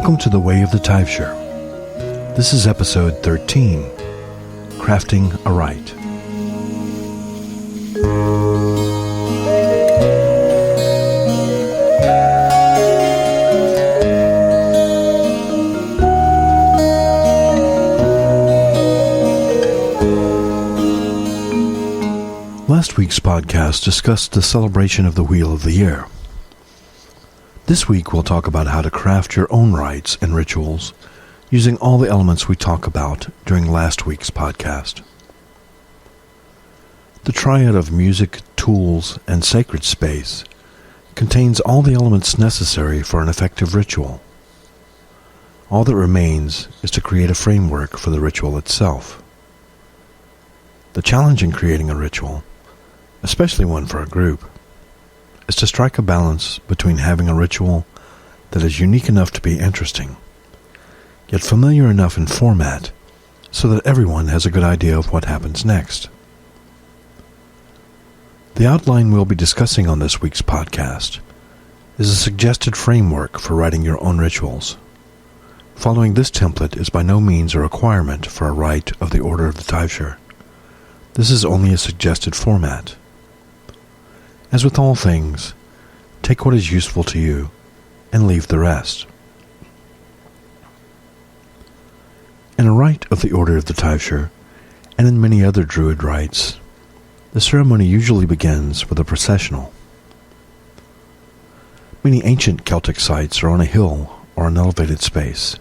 Welcome to the Way of the Taibhsear. This is episode 13, Crafting a Rite. Last week's podcast discussed the celebration of the Wheel of the Year. This week we'll talk about how to craft your own rites and rituals using all the elements we talked about during last week's podcast. The triad of music, tools, and sacred space contains all the elements necessary for an effective ritual. All that remains is to create a framework for the ritual itself. The challenge in creating a ritual, especially one for a group, is to strike a balance between having a ritual that is unique enough to be interesting, yet familiar enough in format so that everyone has a good idea of what happens next. The outline we'll be discussing on this week's podcast is a suggested framework for writing your own rituals. Following this template is by no means a requirement for a rite of the Order of the Taibhsear. This is only a suggested format. As with all things, take what is useful to you and leave the rest. In a rite of the Order of the Taibhsear, and in many other Druid rites, the ceremony usually begins with a processional. Many ancient Celtic sites are on a hill or an elevated space.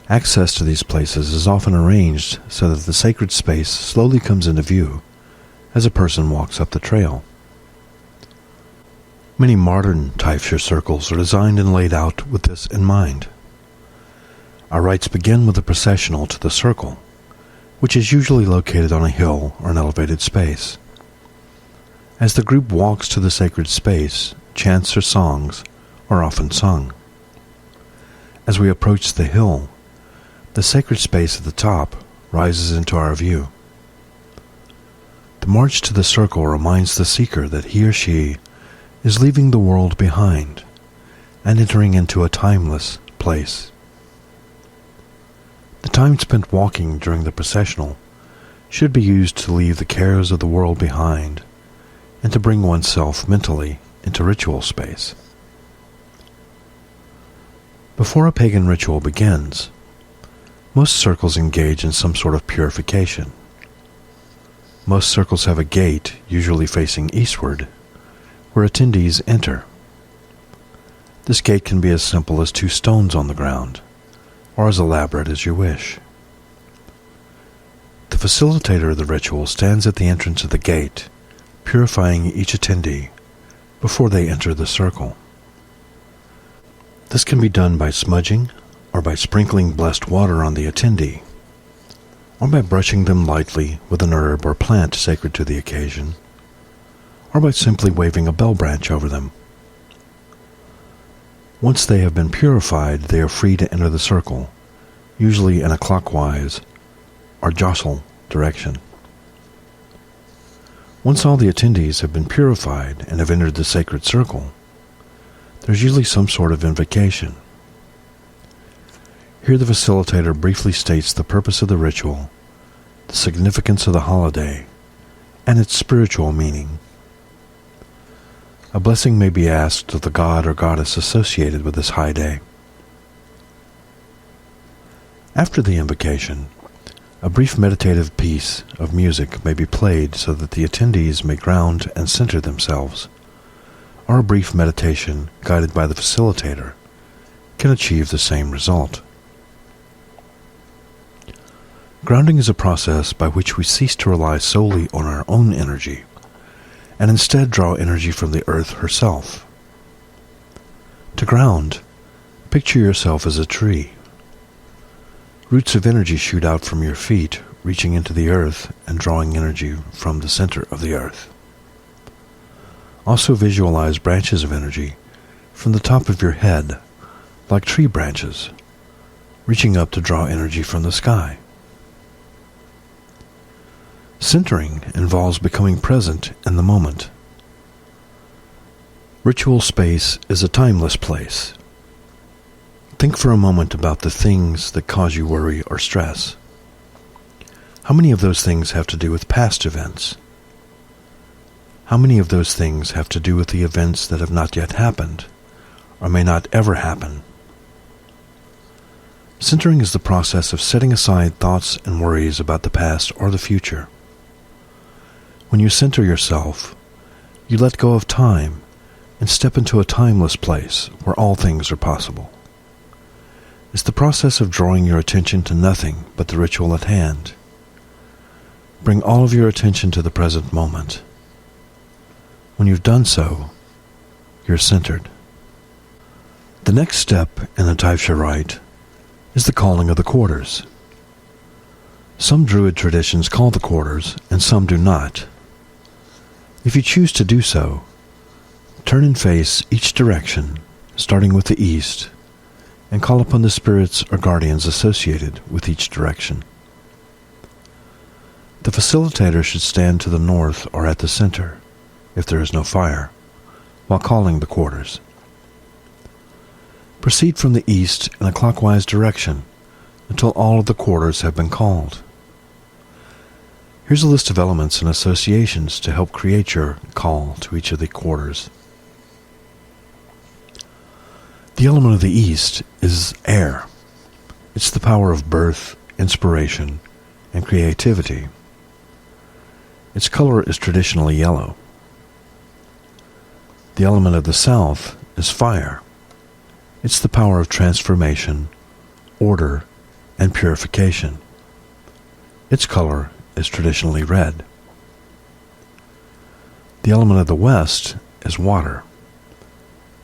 Access to these places is often arranged so that the sacred space slowly comes into view as a person walks up the trail. Many modern Taibhsear circles are designed and laid out with this in mind. Our rites begin with a processional to the circle, which is usually located on a hill or an elevated space. As the group walks to the sacred space, chants or songs are often sung. As we approach the hill, the sacred space at the top rises into our view. The march to the circle reminds the seeker that he or she is leaving the world behind and entering into a timeless place. The time spent walking during the processional should be used to leave the cares of the world behind and to bring oneself mentally into ritual space. Before a pagan ritual begins, most circles engage in some sort of purification. Most circles have a gate, usually facing eastward, where attendees enter. This gate can be as simple as 2 stones on the ground, or as elaborate as you wish. The facilitator of the ritual stands at the entrance of the gate, purifying each attendee before they enter the circle. This can be done by smudging, or by sprinkling blessed water on the attendee, or by brushing them lightly with an herb or plant sacred to the occasion, or by simply waving a bell branch over them. Once they have been purified, they are free to enter the circle, usually in a clockwise or jostle direction. Once all the attendees have been purified and have entered the sacred circle, there's usually some sort of invocation. Here the facilitator briefly states the purpose of the ritual, the significance of the holiday, and its spiritual meaning. A blessing may be asked of the god or goddess associated with this high day. After the invocation, a brief meditative piece of music may be played so that the attendees may ground and center themselves, or a brief meditation guided by the facilitator can achieve the same result. Grounding is a process by which we cease to rely solely on our own energy and instead draw energy from the earth herself. To ground, picture yourself as a tree. Roots of energy shoot out from your feet, reaching into the earth and drawing energy from the center of the earth. Also visualize branches of energy from the top of your head, like tree branches, reaching up to draw energy from the sky. Centering involves becoming present in the moment. Ritual space is a timeless place. Think for a moment about the things that cause you worry or stress. How many of those things have to do with past events? How many of those things have to do with the events that have not yet happened, or may not ever happen? Centering is the process of setting aside thoughts and worries about the past or the future. When you center yourself, you let go of time and step into a timeless place where all things are possible. It's the process of drawing your attention to nothing but the ritual at hand. Bring all of your attention to the present moment. When you've done so, you're centered. The next step in the Taibhsear rite is the calling of the quarters. Some Druid traditions call the quarters, and some do not. If you choose to do so, turn and face each direction, starting with the east, and call upon the spirits or guardians associated with each direction. The facilitator should stand to the north or at the center, if there is no fire, while calling the quarters. Proceed from the east in a clockwise direction until all of the quarters have been called. Here's a list of elements and associations to help create your call to each of the quarters. The element of the east is air. It's the power of birth, inspiration, and creativity. Its color is traditionally yellow. The element of the south is fire. It's the power of transformation, order, and purification. Its color is traditionally red. The element of the west is water.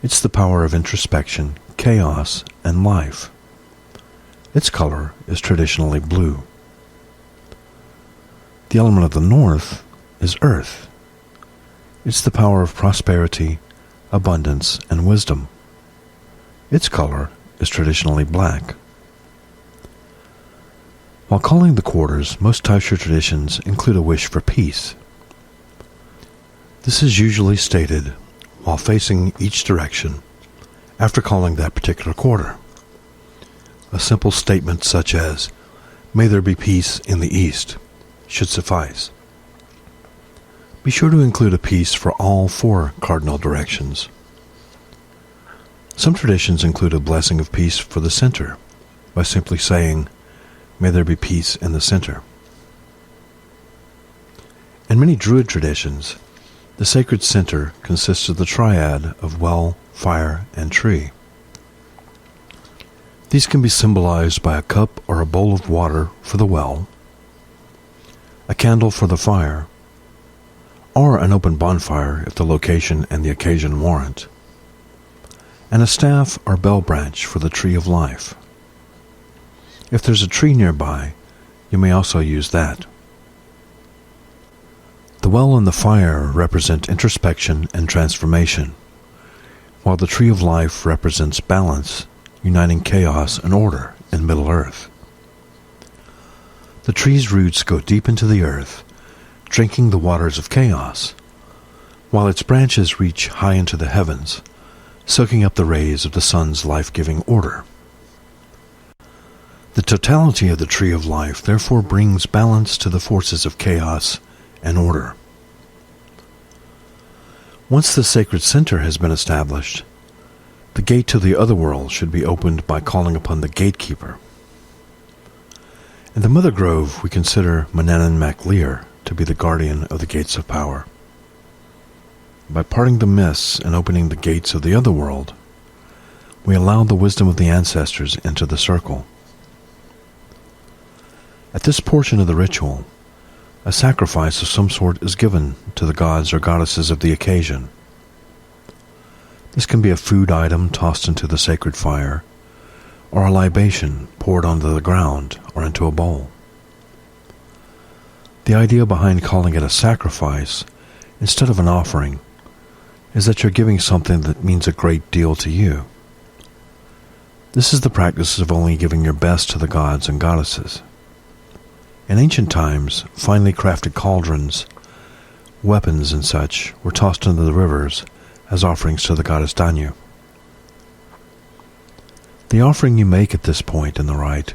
It's the power of introspection, chaos, and life. Its color is traditionally blue. The element of the north is earth. It's the power of prosperity, abundance, and wisdom. Its color is traditionally black. While calling the quarters, most Taibhsear traditions include a wish for peace. This is usually stated while facing each direction after calling that particular quarter. A simple statement such as, "May there be peace in the east," should suffice. Be sure to include a piece for all 4 cardinal directions. Some traditions include a blessing of peace for the center by simply saying, "May there be peace in the center." In many Druid traditions, the sacred center consists of the triad of well, fire, and tree. These can be symbolized by a cup or a bowl of water for the well, a candle for the fire, or an open bonfire if the location and the occasion warrant, and a staff or bell branch for the tree of life. If there's a tree nearby, you may also use that. The well and the fire represent introspection and transformation, while the tree of life represents balance, uniting chaos and order in Middle Earth. The tree's roots go deep into the earth, drinking the waters of chaos, while its branches reach high into the heavens, soaking up the rays of the sun's life-giving order. The totality of the tree of life therefore brings balance to the forces of chaos and order. Once the sacred center has been established, the gate to the other world should be opened by calling upon the gatekeeper. In the Mother Grove, we consider Manannán mac Lir to be the guardian of the gates of power. By parting the mists and opening the gates of the other world, we allow the wisdom of the ancestors into the circle. At this portion of the ritual, a sacrifice of some sort is given to the gods or goddesses of the occasion. This can be a food item tossed into the sacred fire, or a libation poured onto the ground or into a bowl. The idea behind calling it a sacrifice instead of an offering is that you're giving something that means a great deal to you. This is the practice of only giving your best to the gods and goddesses. In ancient times, finely crafted cauldrons, weapons, and such were tossed into the rivers as offerings to the goddess Danu. The offering you make at this point in the rite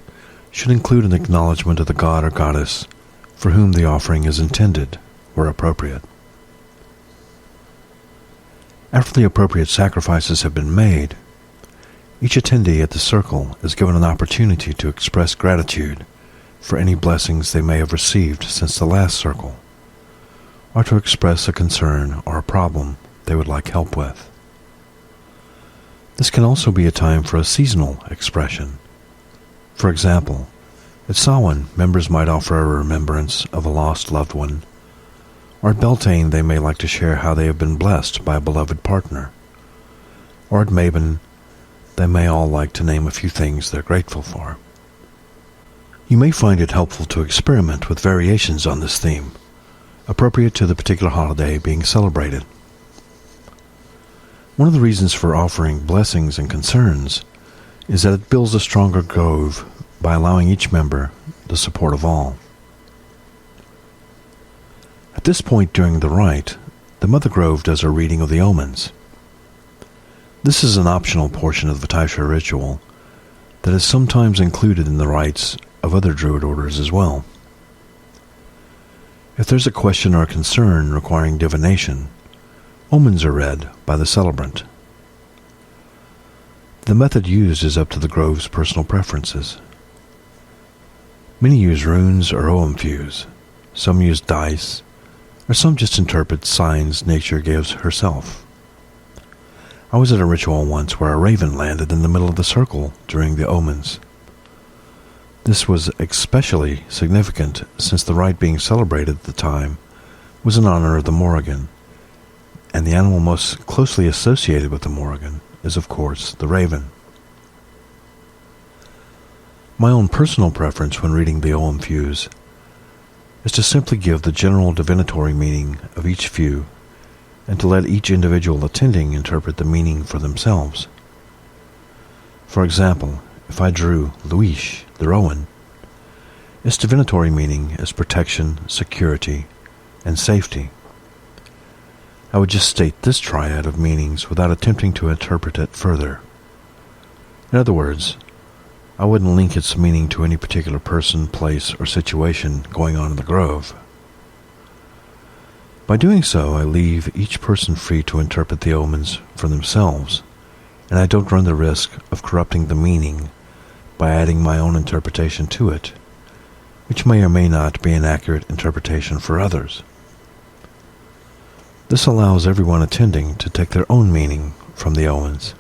should include an acknowledgement of the god or goddess for whom the offering is intended, where appropriate. After the appropriate sacrifices have been made, each attendee at the circle is given an opportunity to express gratitude for any blessings they may have received since the last circle, or to express a concern or a problem they would like help with. This can also be a time for a seasonal expression. For example, at Samhain, members might offer a remembrance of a lost loved one, or at Beltane they may like to share how they have been blessed by a beloved partner, or at Mabon they may all like to name a few things they're grateful for. You may find it helpful to experiment with variations on this theme, appropriate to the particular holiday being celebrated. One of the reasons for offering blessings and concerns is that it builds a stronger grove by allowing each member the support of all. At this point during the rite, the Mother Grove does a reading of the omens. This is an optional portion of the Taibhsear ritual that is sometimes included in the rites of other Druid orders as well. If there's a question or a concern requiring divination, omens are read by the celebrant. The method used is up to the Grove's personal preferences. Many use runes or ogham-fuse, some use dice, or some just interpret signs nature gives herself. I was at a ritual once where a raven landed in the middle of the circle during the omens. This was especially significant since the rite being celebrated at the time was in honor of the Morrigan, and the animal most closely associated with the Morrigan is, of course, the raven. My own personal preference when reading the ogham-fuse is to simply give the general divinatory meaning of each few and to let each individual attending interpret the meaning for themselves. For example, if I drew Luish, the rowan, its divinatory meaning is protection, security, and safety. I would just state this triad of meanings without attempting to interpret it further. In other words, I wouldn't link its meaning to any particular person, place, or situation going on in the grove. By doing so, I leave each person free to interpret the omens for themselves, and I don't run the risk of corrupting the meaning by adding my own interpretation to it, which may or may not be an accurate interpretation for others. This allows everyone attending to take their own meaning from the omens.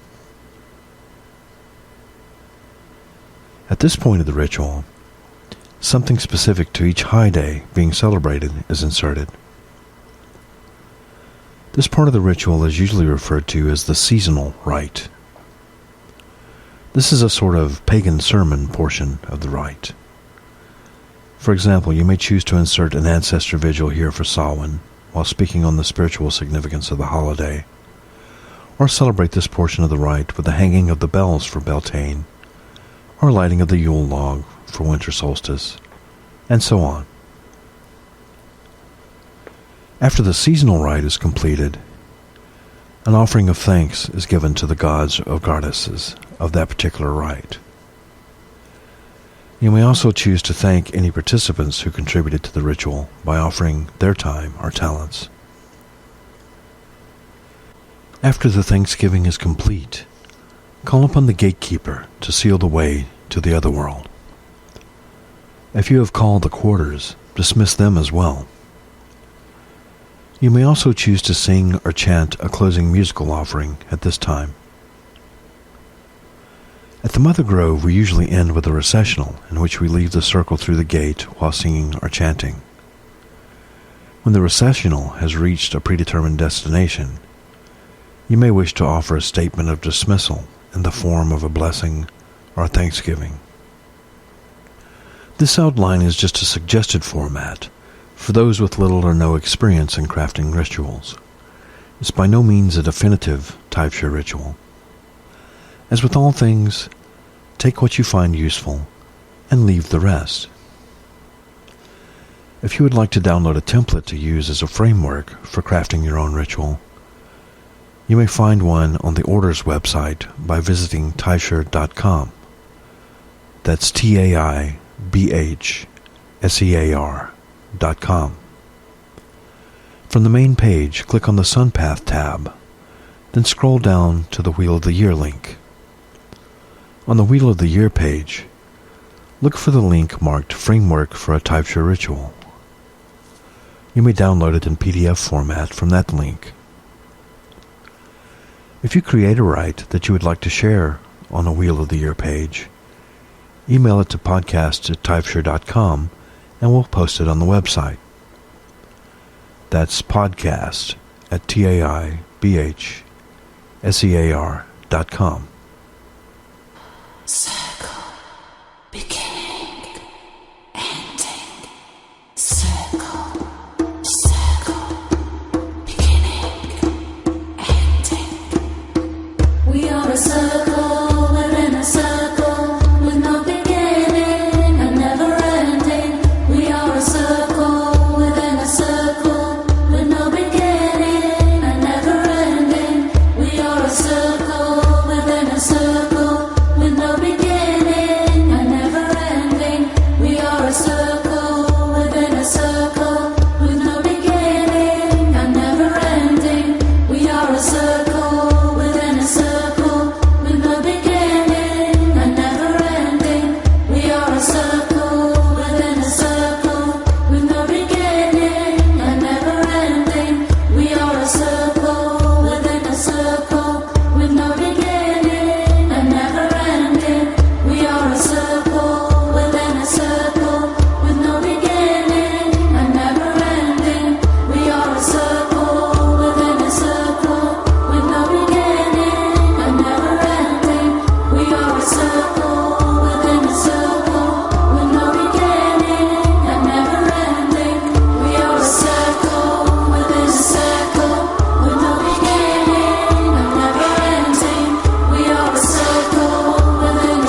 At this point of the ritual, something specific to each high day being celebrated is inserted. This part of the ritual is usually referred to as the seasonal rite. This is a sort of pagan sermon portion of the rite. For example, you may choose to insert an ancestor vigil here for Samhain while speaking on the spiritual significance of the holiday, or celebrate this portion of the rite with the hanging of the bells for Beltane, or lighting of the Yule log for Winter Solstice, and so on. After the seasonal rite is completed, an offering of thanks is given to the gods or goddesses of that particular rite. You may also choose to thank any participants who contributed to the ritual by offering their time or talents. After the thanksgiving is complete, call upon the gatekeeper to seal the way to the other world. If you have called the quarters, dismiss them as well. You may also choose to sing or chant a closing musical offering at this time. At the Mother Grove, we usually end with a recessional in which we leave the circle through the gate while singing or chanting. When the recessional has reached a predetermined destination, you may wish to offer a statement of dismissal in the form of a blessing or a thanksgiving. This outline is just a suggested format for those with little or no experience in crafting rituals. It's by no means a definitive Taibhsear ritual. As with all things, take what you find useful and leave the rest. If you would like to download a template to use as a framework for crafting your own ritual, You may find one on the Orders website by visiting Taibhsear.com. That's Taibhsear.com. From the main page, click on the Sun Path tab, then scroll down to the Wheel of the Year link. On the Wheel of the Year page, look for the link marked Framework for a Taibhsear Ritual. You may download it in PDF format from that link. If you create a rite that you would like to share on a Wheel of the Year page, email it to podcast@taibhsear.com and we'll post it on the website. That's podcast@taibhsear.com. Circle, beginning, ending, circle, beginning, ending. We are a circle within a circle, with no beginning and never ending. We are a circle within a circle, with no beginning and never ending. We are a circle within a circle, with no beginning and never ending. We are a circle within a circle, with no beginning and never ending. We are a circle within a circle, with no beginning and never ending. We are a circle within a circle, with no beginning and never ending. We are a circle within a circle, with no beginning and never ending. We are a circle within a circle, with no beginning and never ending. We are a circle within a circle, with no beginning and never ending. We are a circle within a circle, with no beginning and never ending. We are a circle within a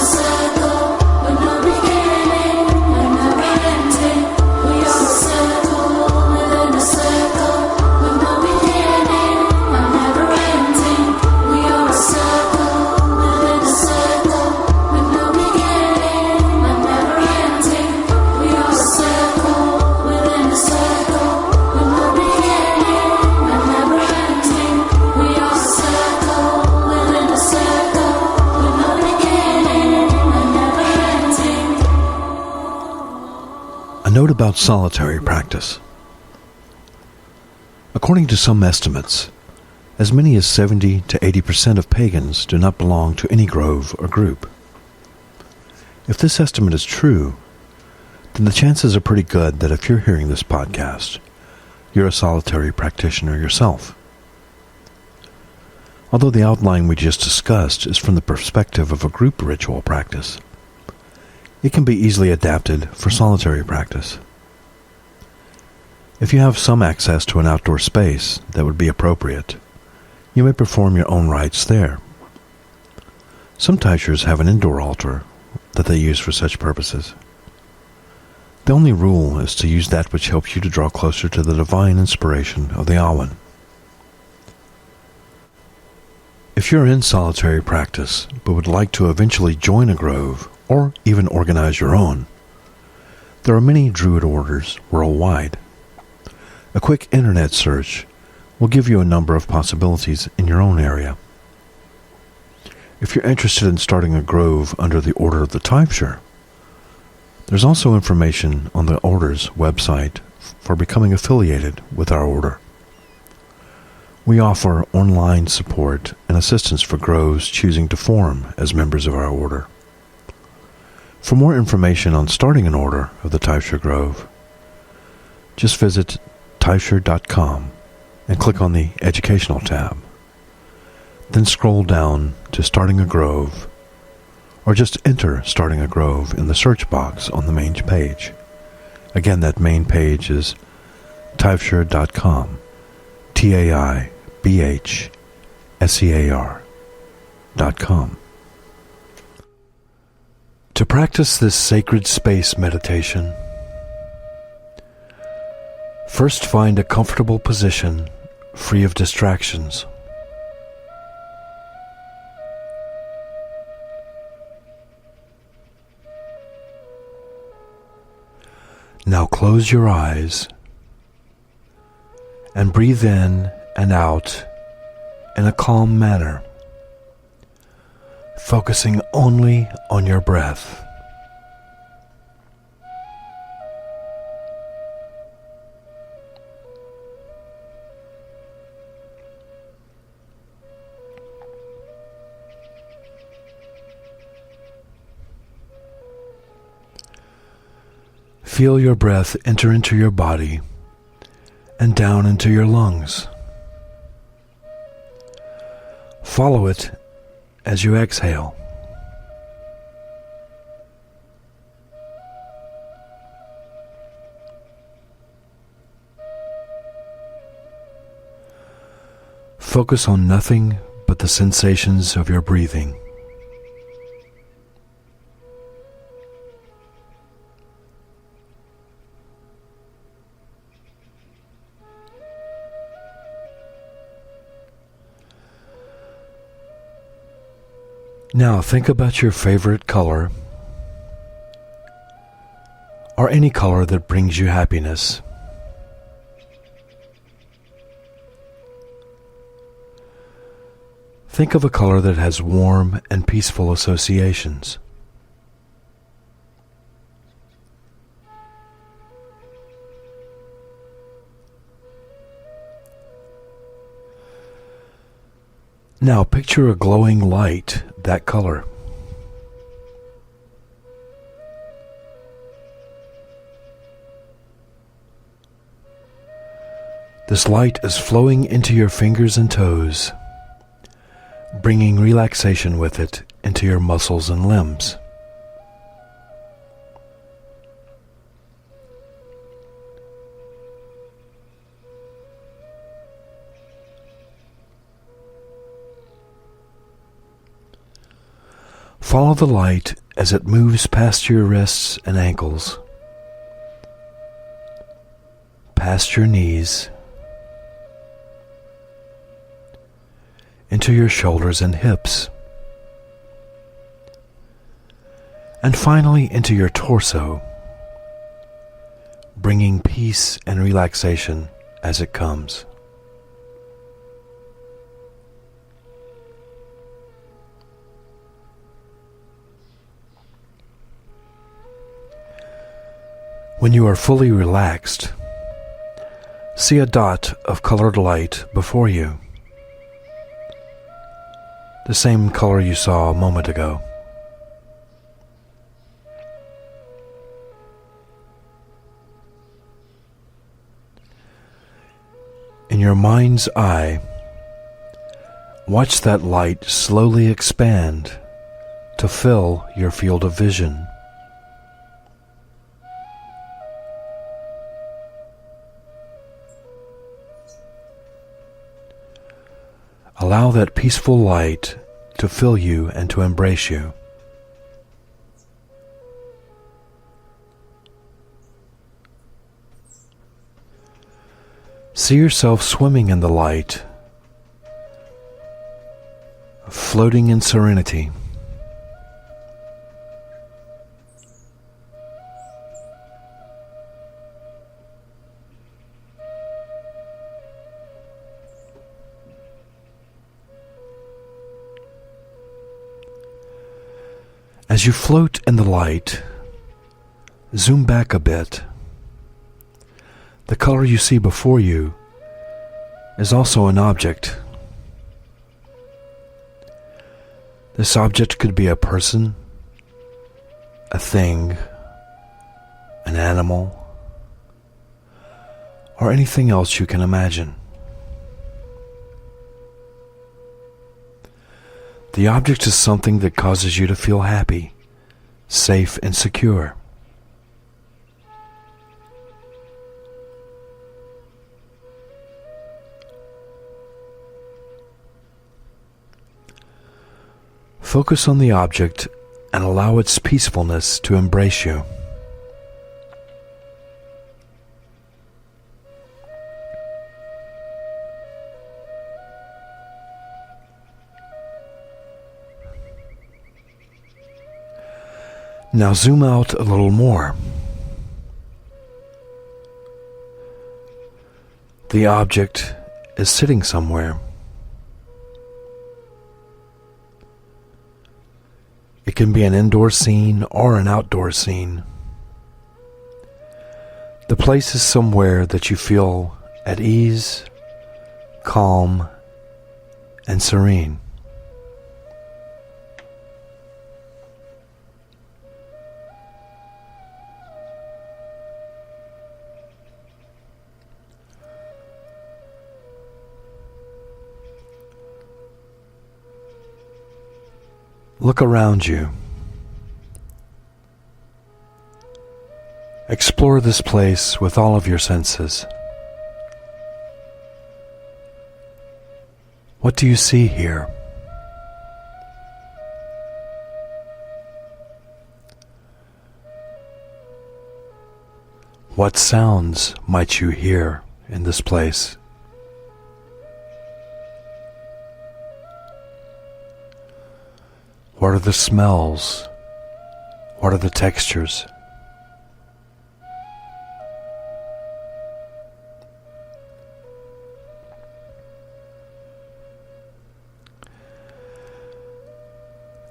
circle, with no beginning and never ending. We are a circle within a circle, with no beginning and never ending. We are a circle within a circle, with no beginning and never ending. We are a circle within a circle, with no beginning and never ending. We are a circle within a circle, with no beginning and never ending. We are a circle within a circle, with no beginning and never ending. A note about solitary practice. According to some estimates, as many as 70 to 80% of pagans do not belong to any grove or group. If this estimate is true, then the chances are pretty good that if you're hearing this podcast, you're a solitary practitioner yourself. Although the outline we just discussed is from the perspective of a group ritual practice, it can be easily adapted for solitary practice. If you have some access to an outdoor space that would be appropriate, you may perform your own rites there. Some Taibhsears have an indoor altar that they use for such purposes. The only rule is to use that which helps you to draw closer to the divine inspiration of the Awan. If you're in solitary practice but would like to eventually join a grove or even organize your own, there are many Druid orders worldwide. A quick internet search will give you a number of possibilities in your own area. If you're interested in starting a grove under the Order of the Taibhsear, there's also information on the Order's website for becoming affiliated with our order. We offer online support and assistance for groves choosing to form as members of our order. For more information on starting an order of the Taibhsear Grove, just visit Taibhsear.com and click on the Educational tab. Then scroll down to Starting a Grove, or just enter Starting a Grove in the search box on the main page. Again, that main page is Taibhsear.com, Taibhsear.com. To practice this sacred space meditation, first find a comfortable position free of distractions. Now close your eyes and breathe in and out in a calm manner, focusing only on your breath. Feel your breath enter into your body and down into your lungs. Follow it as you exhale. Focus on nothing but the sensations of your breathing. Now think about your favorite color, or any color that brings you happiness. Think of a color that has warm and peaceful associations. Now picture a glowing light that color. This light is flowing into your fingers and toes, bringing relaxation with it into your muscles and limbs. Follow the light as it moves past your wrists and ankles, past your knees, into your shoulders and hips, and finally into your torso, bringing peace and relaxation as it comes. When you are fully relaxed, see a dot of colored light before you, the same color you saw a moment ago. In your mind's eye, watch that light slowly expand to fill your field of vision. Allow that peaceful light to fill you and to embrace you. See yourself swimming in the light, floating in serenity. As you float in the light, zoom back a bit. The color you see before you is also an object. This object could be a person, a thing, an animal, or anything else you can imagine. The object is something that causes you to feel happy, safe, and secure. Focus on the object and allow its peacefulness to embrace you. Now zoom out a little more. The object is sitting somewhere. It can be an indoor scene or an outdoor scene. The place is somewhere that you feel at ease, calm, and serene. Look around you. Explore this place with all of your senses. What do you see here? What sounds might you hear in this place? What are the smells? What are the textures?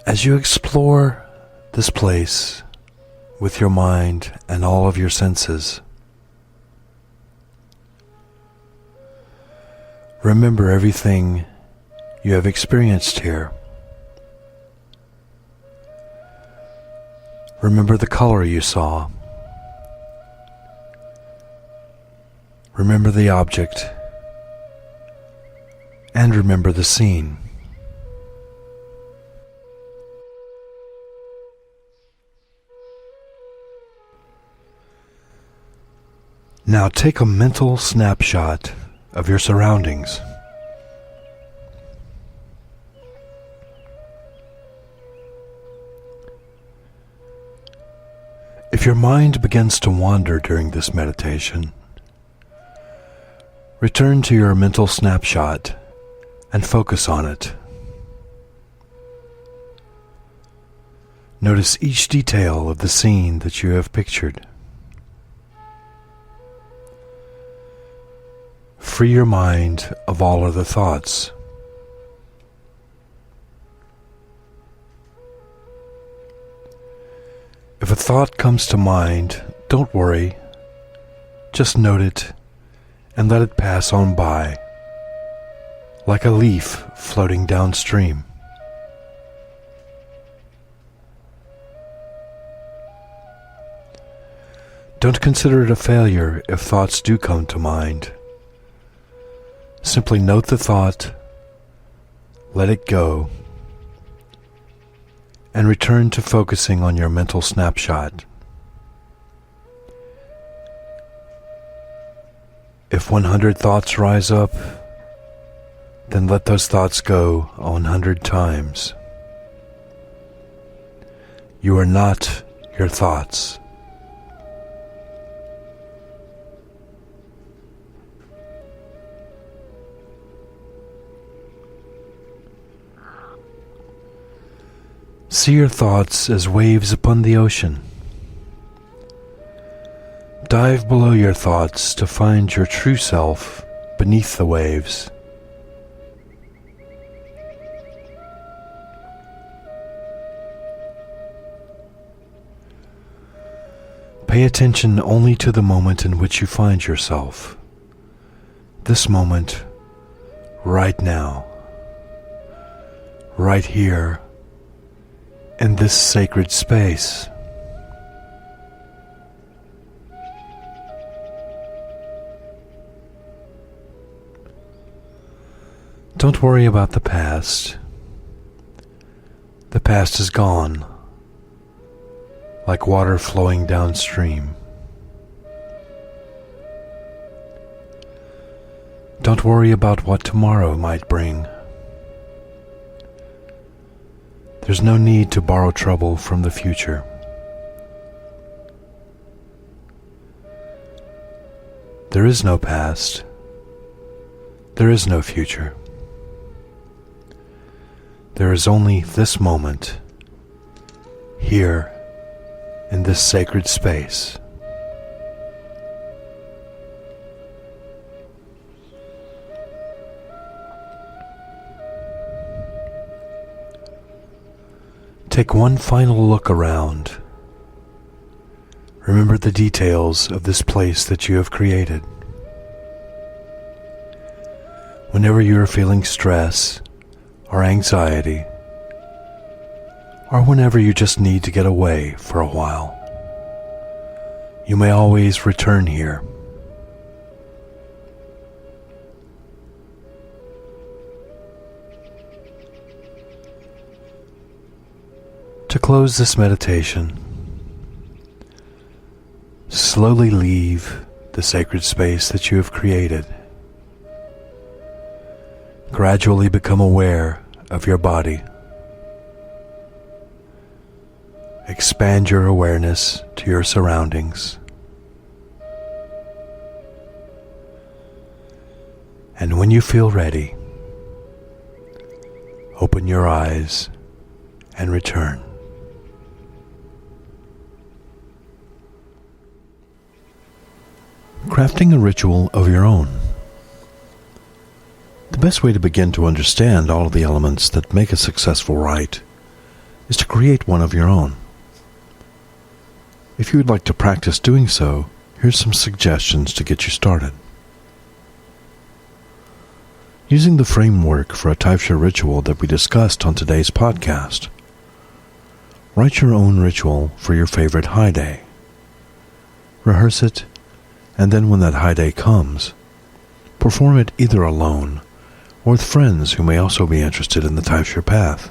As you explore this place with your mind and all of your senses, remember everything you have experienced here. Remember the color you saw. Remember the object. And remember the scene. Now take a mental snapshot of your surroundings. If your mind begins to wander during this meditation, return to your mental snapshot and focus on it. Notice each detail of the scene that you have pictured. Free your mind of all other thoughts. If a thought comes to mind, don't worry. Just note it and let it pass on by, like a leaf floating downstream. Don't consider it a failure if thoughts do come to mind. Simply note the thought, let it go, and return to focusing on your mental snapshot. If 100 thoughts rise up, then let those thoughts go 100 times. You are not your thoughts. See your thoughts as waves upon the ocean. Dive below your thoughts to find your true self beneath the waves. Pay attention only to the moment in which you find yourself. This moment, right now, right here, in this sacred space. Don't worry about the past. The past is gone, like water flowing downstream. Don't worry about what tomorrow might bring. There's no need to borrow trouble from the future. There is no past. There is no future. There is only this moment, here, in this sacred space. Take one final look around. Remember the details of this place that you have created. Whenever you are feeling stress or anxiety, or whenever you just need to get away for a while, you may always return here. To close this meditation, slowly leave the sacred space that you have created. Gradually become aware of your body. Expand your awareness to your surroundings. And when you feel ready, open your eyes and return. Crafting a ritual of your own. The best way to begin to understand all of the elements that make a successful rite is to create one of your own. If you would like to practice doing so, here's some suggestions to get you started. Using the framework for a Taibhsear ritual that we discussed on today's podcast, write your own ritual for your favorite high day. Rehearse it, and then when that high day comes, perform it either alone or with friends who may also be interested in the Taibhsear path.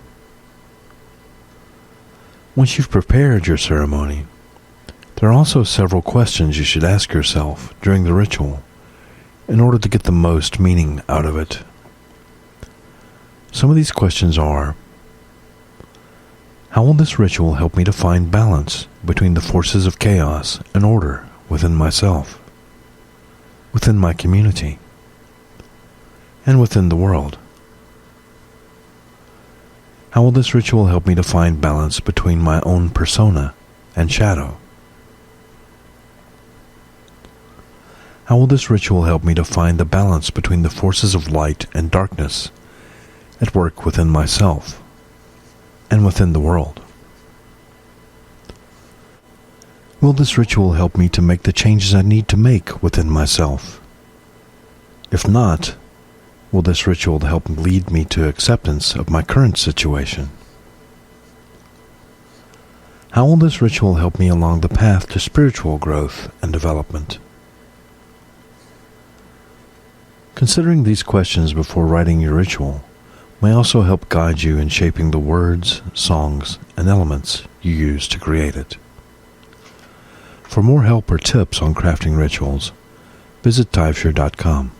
Once you've prepared your ceremony, there are also several questions you should ask yourself during the ritual in order to get the most meaning out of it. Some of these questions are: how will this ritual help me to find balance between the forces of chaos and order within myself, within my community, and within the world? How will this ritual help me to find balance between my own persona and shadow? How will this ritual help me to find the balance between the forces of light and darkness at work within myself and within the world? Will this ritual help me to make the changes I need to make within myself? If not, will this ritual help lead me to acceptance of my current situation? How will this ritual help me along the path to spiritual growth and development? Considering these questions before writing your ritual may also help guide you in shaping the words, songs, and elements you use to create it. For more help or tips on crafting rituals, visit Taibhsear.com.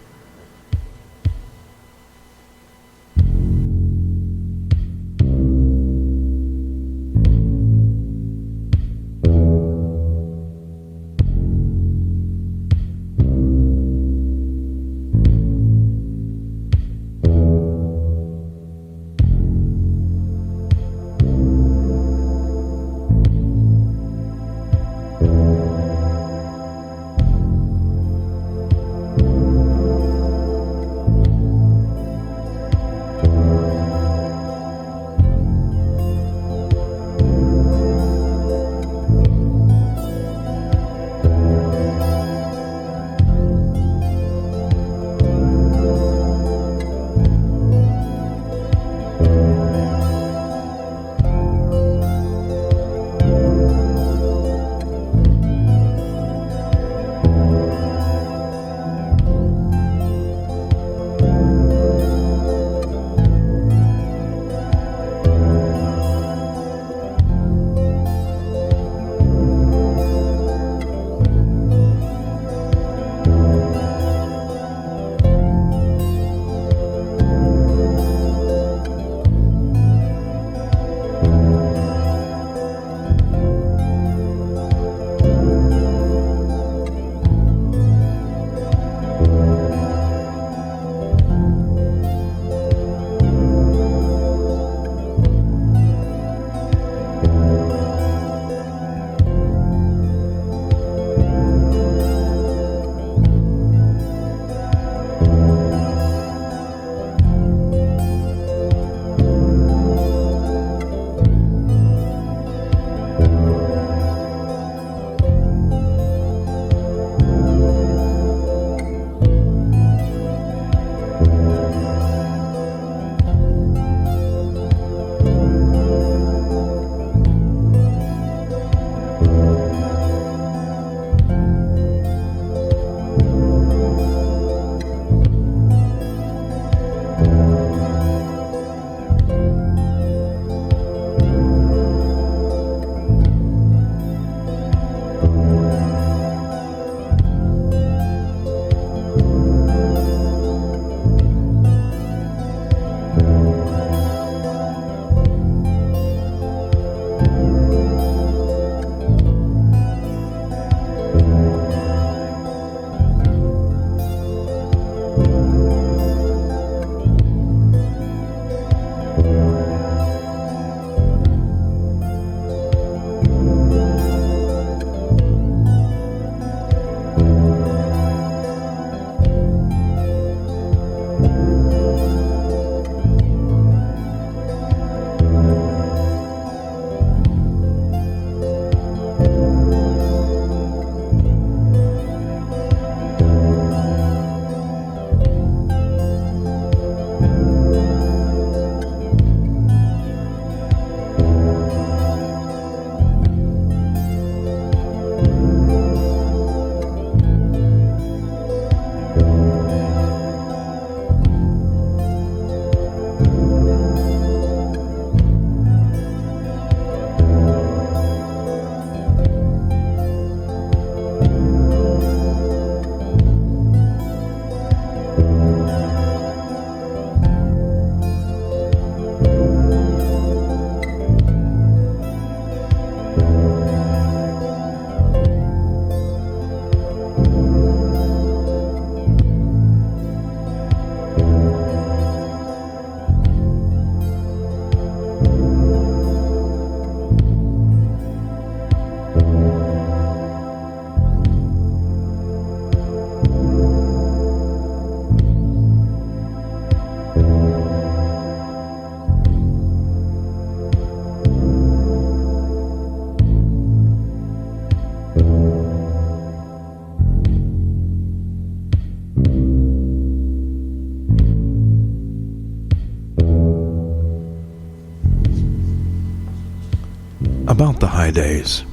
About the high days.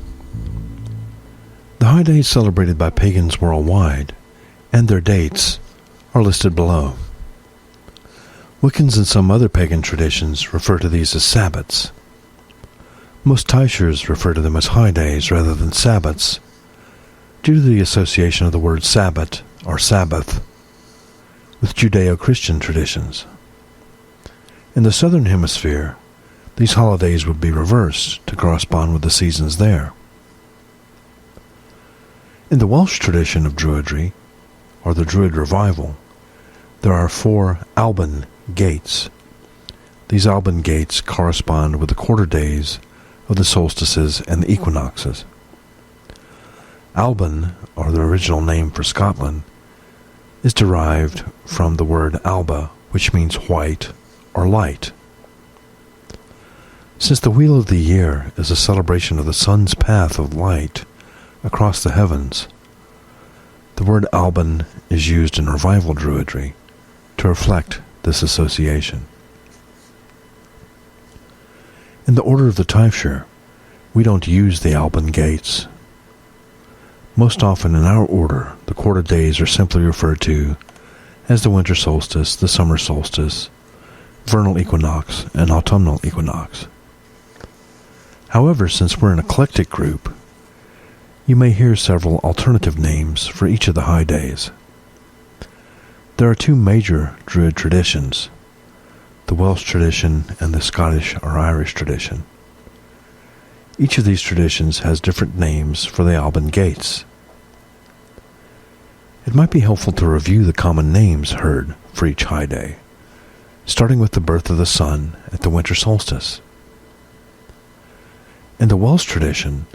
The high days celebrated by pagans worldwide, and their dates, are listed below. Wiccans and some other pagan traditions refer to these as Sabbats. Most Taibhsears refer to them as high days rather than Sabbats, due to the association of the word Sabbat, or Sabbath, with Judeo-Christian traditions. In the southern hemisphere, these holidays would be reversed to correspond with the seasons there. In the Welsh tradition of Druidry, or the Druid revival, there are 4 Alban gates. These Alban gates correspond with the quarter days of the solstices and the equinoxes. Alban, or the original name for Scotland, is derived from the word alba, which means white or light. Since the wheel of the year is a celebration of the sun's path of light across the heavens, the word Alban is used in revival Druidry to reflect this association. In the order of the Taibhsear, we don't use the Alban gates. Most often in our order, the quarter days are simply referred to as the winter solstice, the summer solstice, vernal equinox, and autumnal equinox. However, since we're an eclectic group, you may hear several alternative names for each of the high days. There are 2 major Druid traditions, the Welsh tradition and the Scottish or Irish tradition. Each of these traditions has different names for the Alban gates. It might be helpful to review the common names heard for each high day, starting with the birth of the sun at the winter solstice. In the Welsh tradition,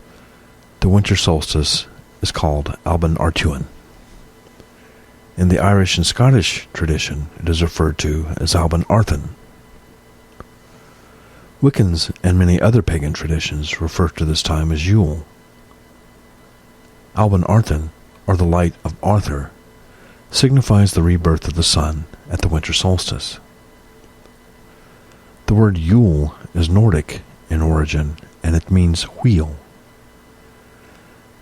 the winter solstice is called Alban Artuin. In the Irish and Scottish tradition, it is referred to as Alban Arthun. Wiccans and many other pagan traditions refer to this time as Yule. Alban Arthun, or the light of Arthur, signifies the rebirth of the sun at the winter solstice. The word Yule is Nordic in origin, and it means wheel.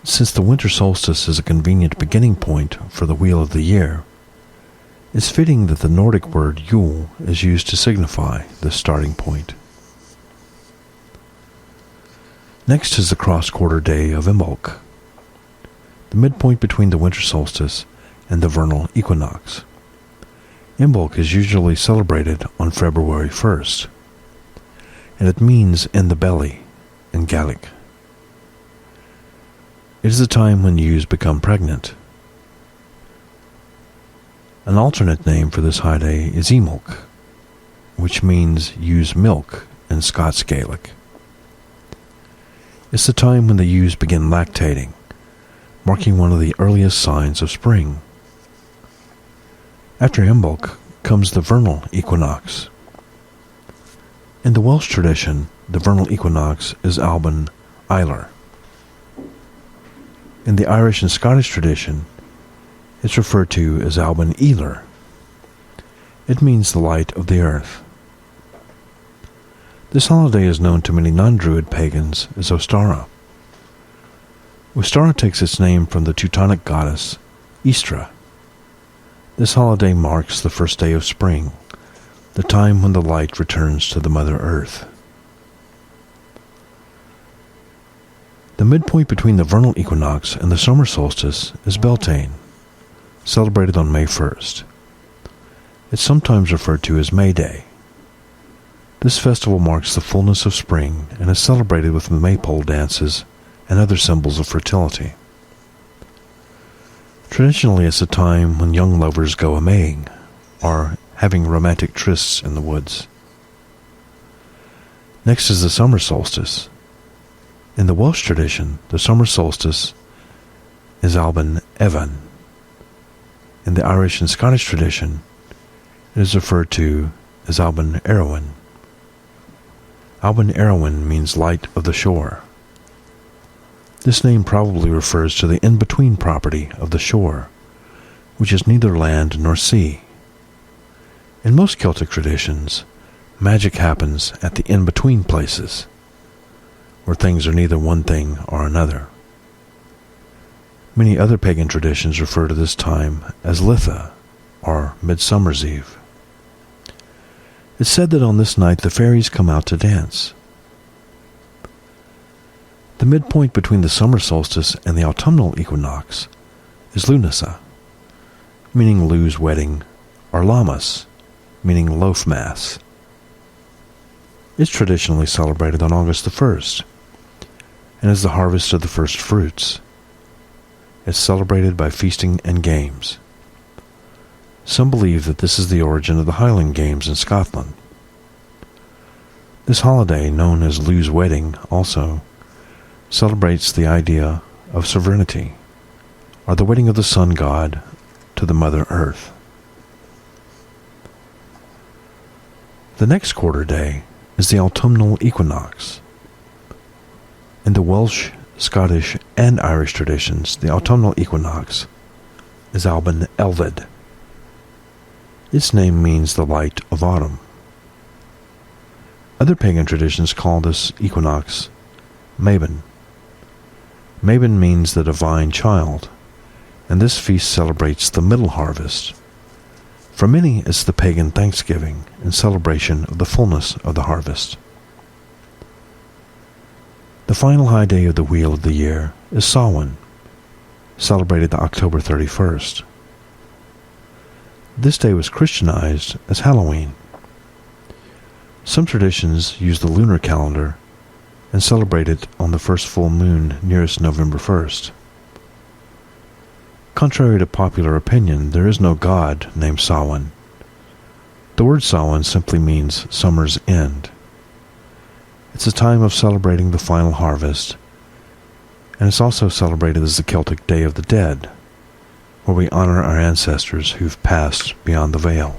Since the winter solstice is a convenient beginning point for the wheel of the year, it's fitting that the Nordic word Yule is used to signify the starting point. Next is the cross-quarter day of Imbolc, the midpoint between the winter solstice and the vernal equinox. Imbolc is usually celebrated on February 1st, and it means in the belly in Gaelic. It is a time when ewes become pregnant. An alternate name for this high day is Emolc, which means ewe's milk in Scots Gaelic. It's the time when the ewes begin lactating, marking one of the earliest signs of spring. After Imbolc comes the vernal equinox. In the Welsh tradition, the vernal equinox is Alban Eiler. In the Irish and Scottish tradition, it's referred to as Alban Eiler. It means the light of the earth. This holiday is known to many non-Druid pagans as Ostara. Ostara takes its name from the Teutonic goddess Istra. This holiday marks the first day of spring, the time when the light returns to the Mother Earth. The midpoint between the vernal equinox and the summer solstice is Beltane, celebrated on May 1st. It's sometimes referred to as May Day. This festival marks the fullness of spring and is celebrated with maypole dances and other symbols of fertility. Traditionally, it's a time when young lovers go a-maying, or having romantic trysts in the woods. Next is the summer solstice. In the Welsh tradition, the summer solstice is Alban Evan. In the Irish and Scottish tradition, it is referred to as Alban Erwin. Alban Erwin means light of the shore. This name probably refers to the in-between property of the shore, which is neither land nor sea. In most Celtic traditions, magic happens at the in-between places, where things are neither one thing or another. Many other pagan traditions refer to this time as Litha, or Midsummer's Eve. It's said that on this night the fairies come out to dance. The midpoint between the summer solstice and the autumnal equinox is Lunasa, meaning Lu's wedding, or Lammas, meaning loaf mass. It's traditionally celebrated on August the 1st, and is the harvest of the first fruits. It's celebrated by feasting and games. Some believe that this is the origin of the Highland Games in Scotland. This holiday, known as Lu's Wedding, also celebrates the idea of sovereignty, or the wedding of the sun god to the Mother Earth. The next quarter day is the autumnal equinox. In the Welsh, Scottish, and Irish traditions, the autumnal equinox is Alban Elfed. Its name means the light of autumn. Other pagan traditions call this equinox Mabon. Mabon means the divine child, and this feast celebrates the middle harvest. For many, it's the pagan Thanksgiving in celebration of the fullness of the harvest. The final high day of the wheel of the year is Samhain, celebrated October 31st. This day was Christianized as Halloween. Some traditions use the lunar calendar and celebrate it on the first full moon nearest November 1st. Contrary to popular opinion, there is no god named Samhain. The word Samhain simply means summer's end. It's a time of celebrating the final harvest, and it's also celebrated as the Celtic Day of the Dead, where we honor our ancestors who've passed beyond the veil.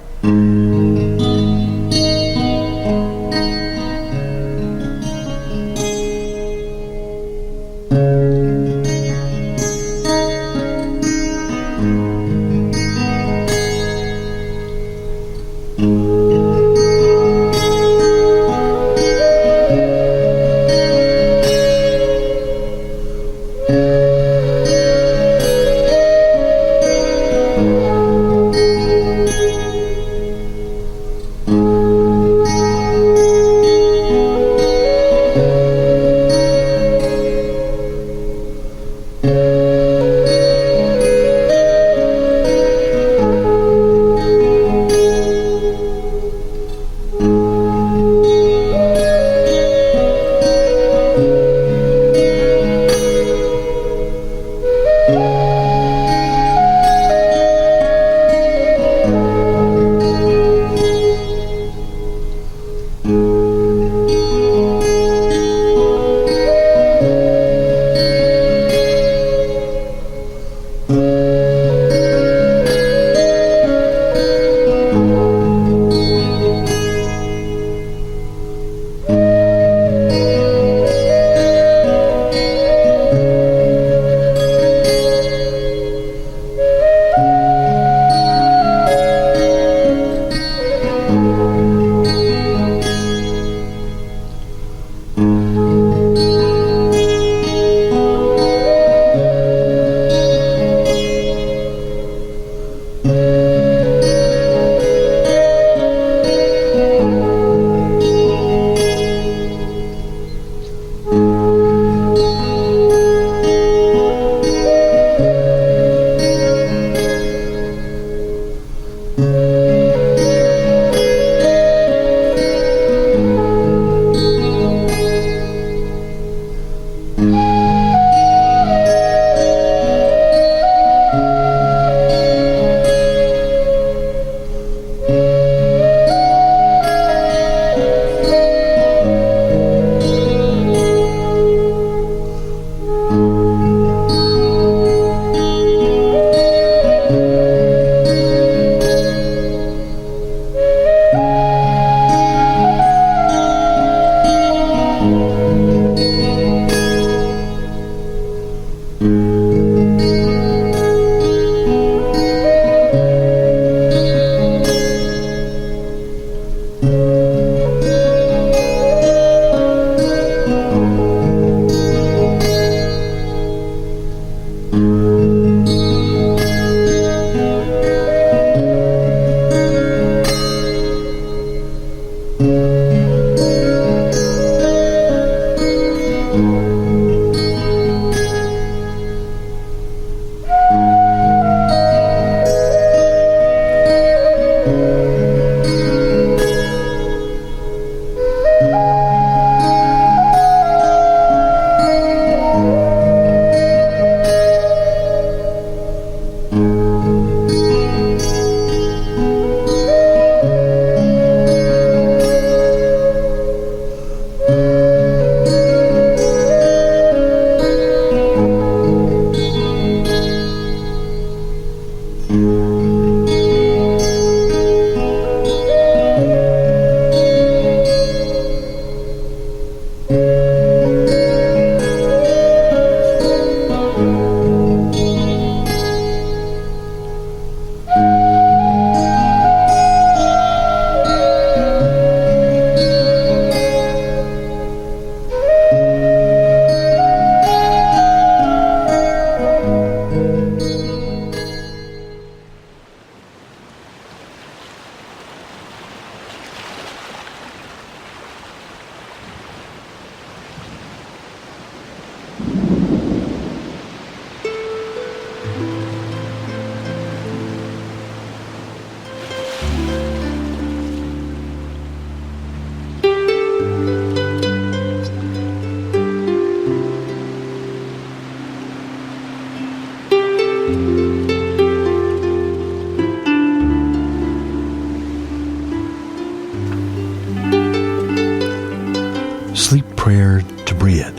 Sleep Prayer to Breed.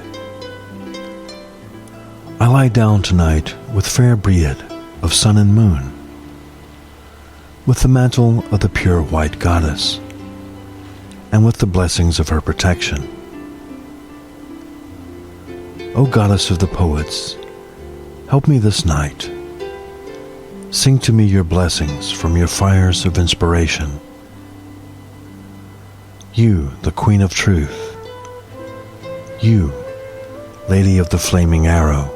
I lie down tonight with fair Breed of sun and moon, with the mantle of the pure white goddess, and with the blessings of her protection. O goddess of the poets, help me this night. Sing to me your blessings from your fires of inspiration. You, the Queen of Truth. You, Lady of the Flaming Arrow.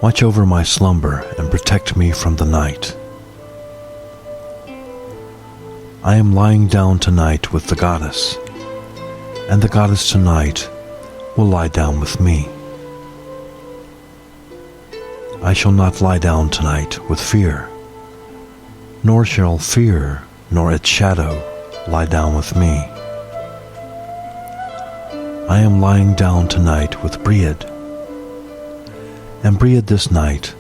Watch over my slumber and protect me from the night. I am lying down tonight with the goddess, and the goddess tonight will lie down with me. I shall not lie down tonight with fear, nor shall fear nor its shadow lie down with me. I am lying down tonight with Breed, and Breed this night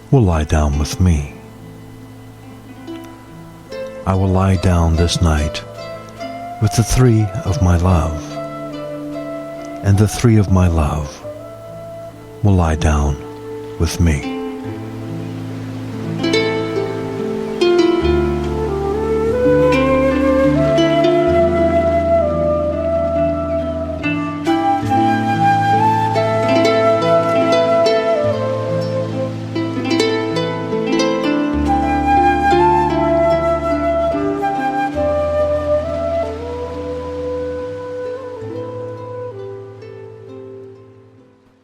will lie down with me. I will lie down this night with the three of my love, and the three of my love will lie down with me.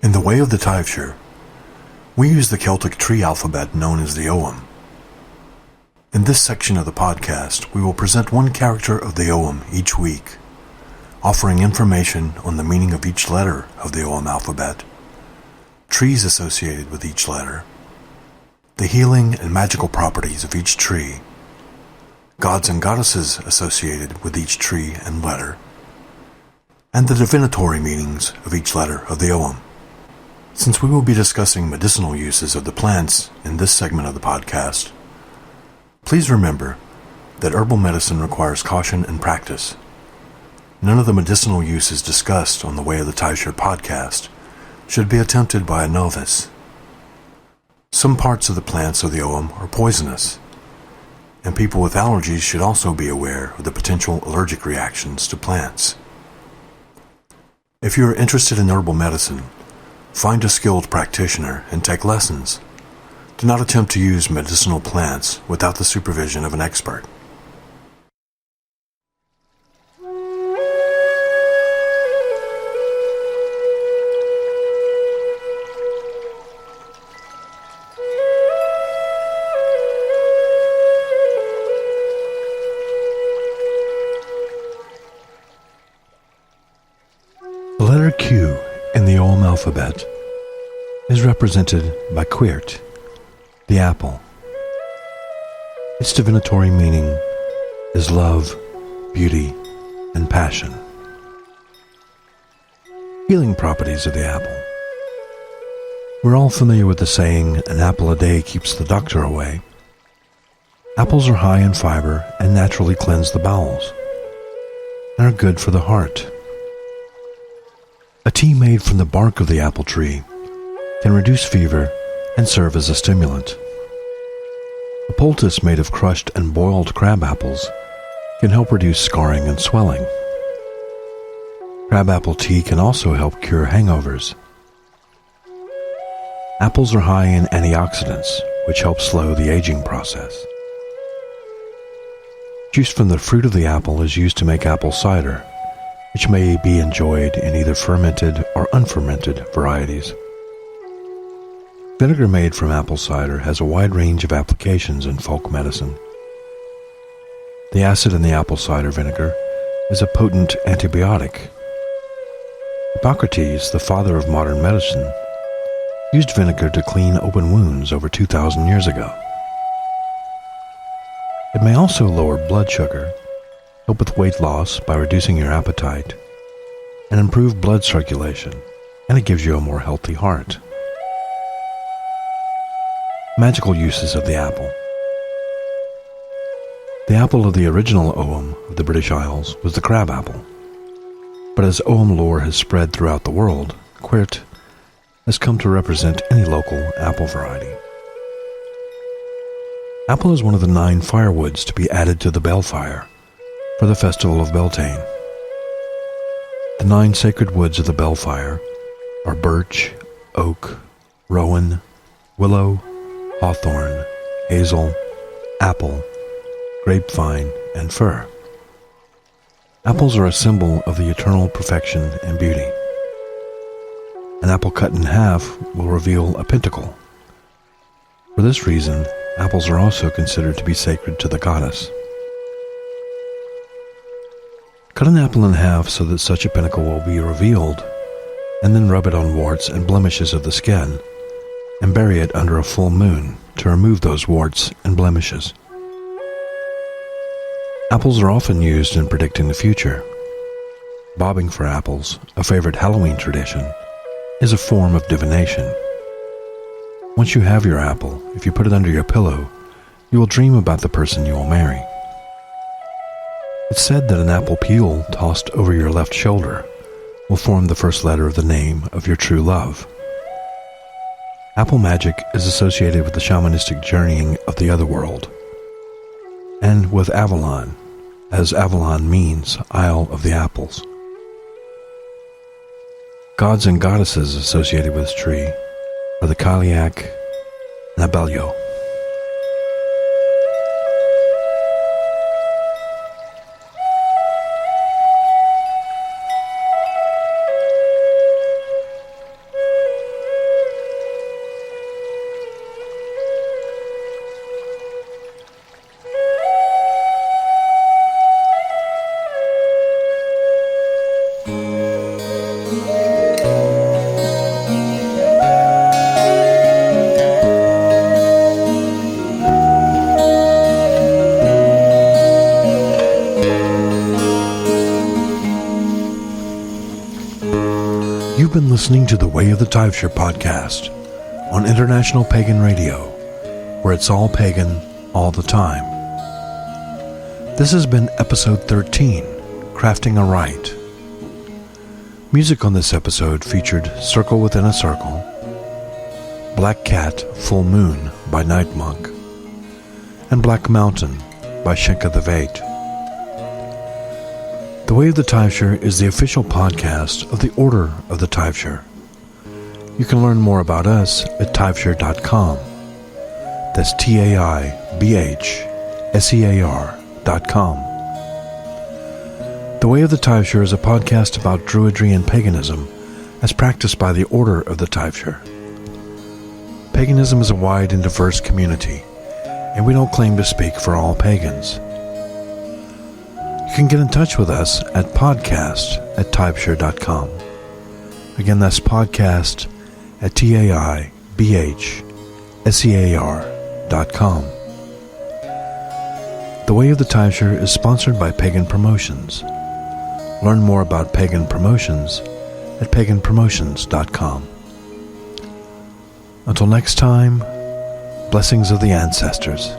In the way of the Taibhsear, we use the Celtic tree alphabet known as the Ogham. In this section of the podcast, we will present one character of the Ogham each week, offering information on the meaning of each letter of the Ogham alphabet, trees associated with each letter, the healing and magical properties of each tree, gods and goddesses associated with each tree and letter, and the divinatory meanings of each letter of the Ogham. Since we will be discussing medicinal uses of the plants in this segment of the podcast, please remember that herbal medicine requires caution and practice. None of the medicinal uses discussed on the Way of the Taibhsear podcast should be attempted by a novice. Some parts of the plants of the Ogham are poisonous, and people with allergies should also be aware of the potential allergic reactions to plants. If you are interested in herbal medicine, find a skilled practitioner and take lessons. Do not attempt to use medicinal plants without the supervision of an expert. The letter Q in the Ogham alphabet is represented by Quirt, the apple. Its divinatory meaning is love, beauty, and passion. Healing properties of the apple. We're all familiar with the saying, an apple a day keeps the doctor away. Apples are high in fiber and naturally cleanse the bowels, and are good for the heart. A tea made from the bark of the apple tree can reduce fever and serve as a stimulant. A poultice made of crushed and boiled crab apples can help reduce scarring and swelling. Crabapple tea can also help cure hangovers. Apples are high in antioxidants, which help slow the aging process. Juice from the fruit of the apple is used to make apple cider, which may be enjoyed in either fermented or unfermented varieties. Vinegar made from apple cider has a wide range of applications in folk medicine. The acid in the apple cider vinegar is a potent antibiotic. Hippocrates, the father of modern medicine, used vinegar to clean open wounds over 2,000 years ago. It may also lower blood sugar, help with weight loss by reducing your appetite, and improve blood circulation, and it gives you a more healthy heart. Magical uses of the apple. The apple of the original Ogham of the British Isles was the crab apple. But as Ogham lore has spread throughout the world, Quirt has come to represent any local apple variety. Apple is one of the 9 firewoods to be added to the Balefire for the Festival of Beltane. The 9 sacred woods of the Balefire are birch, oak, rowan, willow, hawthorn, hazel, apple, grapevine, and fir. Apples are a symbol of the eternal perfection and beauty. An apple cut in half will reveal a pentacle. For this reason, apples are also considered to be sacred to the goddess. Cut an apple in half so that such a pentacle will be revealed, and then rub it on warts and blemishes of the skin, and bury it under a full moon to remove those warts and blemishes. Apples are often used in predicting the future. Bobbing for apples, a favorite Halloween tradition, is a form of divination. Once you have your apple, if you put it under your pillow, you will dream about the person you will marry. It's said that an apple peel tossed over your left shoulder will form the first letter of the name of your true love. Apple magic is associated with the shamanistic journeying of the other world, and with Avalon, as Avalon means Isle of the Apples. Gods and goddesses associated with this tree are the Cailleach and Abellio. You've been listening to the Way of the Taibhsear podcast on International Pagan Radio, where it's all pagan all the time. This has been episode 13, Crafting a Rite. Music on this episode featured Circle Within a Circle, Black Cat Full Moon by Night Monk, and Black Mountain by Shenka the Vate. The Way of the Taibhsear is the official podcast of the Order of the Taibhsear. You can learn more about us at Taibhsear.com. That's TAIBHSEAR.com. The Way of the Taibhsear is a podcast about Druidry and paganism as practiced by the Order of the Taibhsear. Paganism is a wide and diverse community, and we don't claim to speak for all pagans. You can get in touch with us at podcast@Taibhsear.com. Again, that's podcast at TAIBHSEAR.com. The Way of the Taibhsear is sponsored by Pagan Promotions. Learn more about Pagan Promotions at paganpromotions.com. Until next time, blessings of the ancestors.